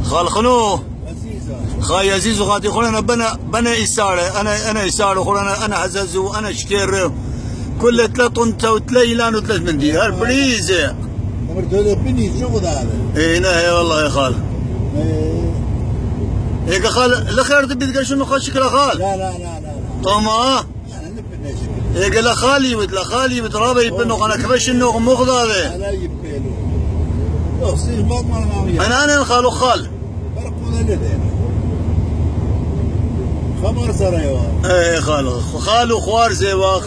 خال خنو خاي عزيز وخاتي خل انا بنا إسارة انا إسارة خل انا عزاز وانا شكير كل 3 طنطة وتليلان وثلاث منديل هالبريزة مرت هذا بني شو هذا؟ اي نهي والله يا خال هيك خال الاخير تبي تقول شنو خشك يا خال؟ لا لا لا لا طما هيك لا خالي مثل خالي بترابه يبنو انا كبش انه مخض هذا لا يبيلو اصير ما ما انا خالو خال فرقوا لنا خمر سرايوا ايه خالو خوار زي واخ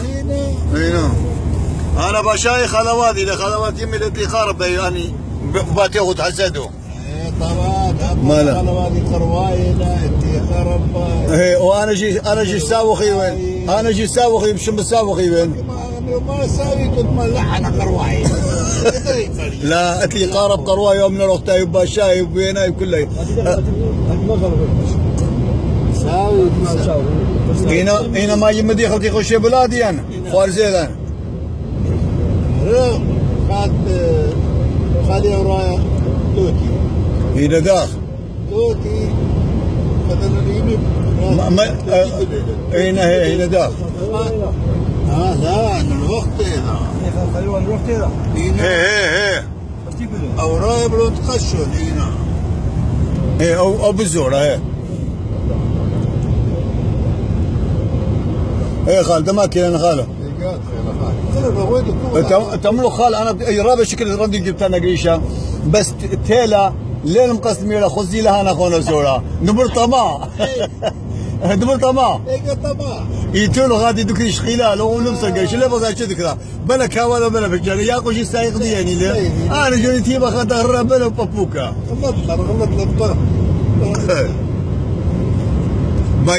هنا انا بشايخ خلواتي لخلوات يمي اللي خارب يعني باتيخو تحسدوا طبعا مالا خلواتي قرواينا انت خرب ايه وانا جي ساوخي وين انا جي ساوخي مش مساوخي وين ما ساوي كنت ملحن قرواي لا اتلي قارب قرواي ومن اختي وباشاي وبيناي كله ساوي هنا ما يمدي خلتي خشي بلادي انا خوارزيد انا خالي ورايا توتي هنا داخل توتي مثلا يمين هنا داخل لا انا الوقت هنا خلونا نروح كذا ايه اورايا بلو تقشن هنا ايه او بالزور ايه خال ده ما كذا انا خاله تملو خال انا رابع شكل ردي جبت انا قريشه بس تيلا لين مقسمي له خزي لها انا خونا زورا نمر طمع نمر طمع يتولو غادي دوك شخيله لو نمسك قريش لا بغا ذكرى بلا كاولا بلا فجر ياكو شي سايق دي يعني لا انا جوني تيبا خاطر بلا بابوكا غلط ما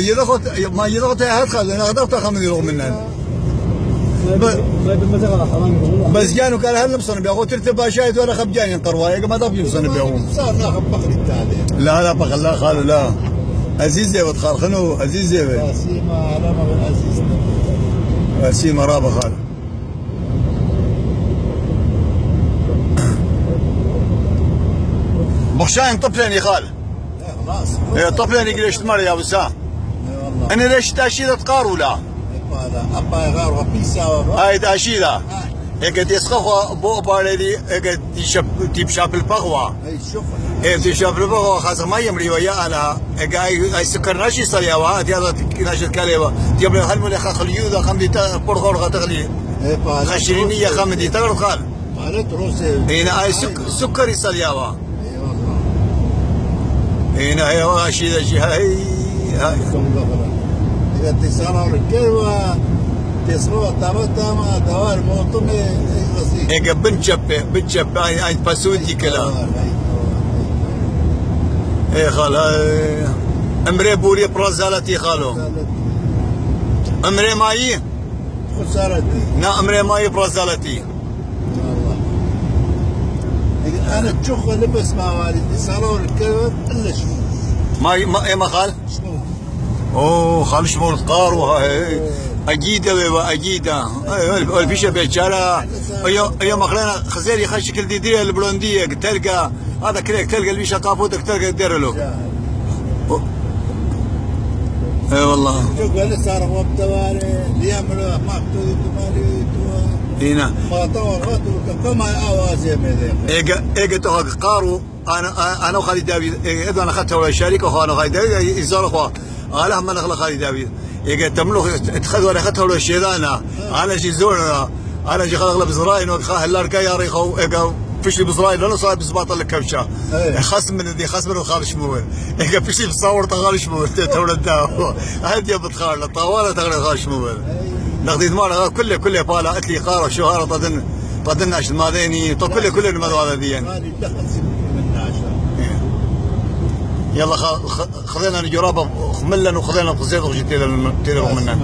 يضغط يا خال انا غدرت خمن يروح مننا بس جانو كان هل نبصن بياخو ترتبا شايد ولا خبجاني قروايه ما ضب يبصن بياخو صار ناخذ بخري التالي لا بخل لا خالو لا عزيز يا خال خنو عزيز يا سيما علامه بالعزيز سيما رابا خال بخشاين طفلين يا خال خلاص طفلين يقلش تمر يا ابو سام انا ليش تاشيره تقاروا لا أبا يغار وبيسا هاي تاشيره هيك تسخخوا بو بالي هيك تشاب البغوة هي شوف هي تشاب البغوة خاصة ما يمري ويا انا هيك اي سكر ناشي صليوا هذا ناشي كليوا تجيب له خلمو خليودا خمدي برغور تغلي خشرينيه خمدي تغل خال قالت روسي هنا اي سكر صليوا هنا هي واشي هاي اتصال الكلوة تسروا تابتما دوار موطمي غسيل هيك بنشب اي باسودي كلام ايه خال امري بوري برازالتي خالو امري ماي خسارتي نا امري ماي برازالتي والله انا تشوف لبس مع والدي صاروا الكلوة الا شو ما خال شنو اوه خال شمول قار وهاي اجيده اجيده الفيشه بيشاره ايوه مخلنا خزيري خشكل دي البلونديه تلقى هذا كليك تلقى الفيشه قافوتك تلقى دير له اي والله شوف اللي صار هو بتوالي ليعملوا ما بتوالي هنا ما طور كما اوازي من ايجا تو قارو انا وخالد داوود اذا انا اخذتها ولا شريك وانا خالد داوود يزار اخوه قال ما نخلى خالد داوود ايجا تملو اتخذ ولا اخذتها ولا شيدانا على شي زورنا على شي خلق بزراين وخاه الاركا يا ريخو ايجا فيش بزراين ولا صار بزباط لك كبشه خصم من دي خصم من خالد شمول ايجا فيش بصور خالد شمول تولد داو هدي بتخال طوال تغلى خالد شمول نقضي مال كله بالا اتلي قاره شو هذا طدنا عشان ماذيني كله الموضوع هذا دي يلا خذينا الجرابه خملنا وخذينا القزيز وجيت له منا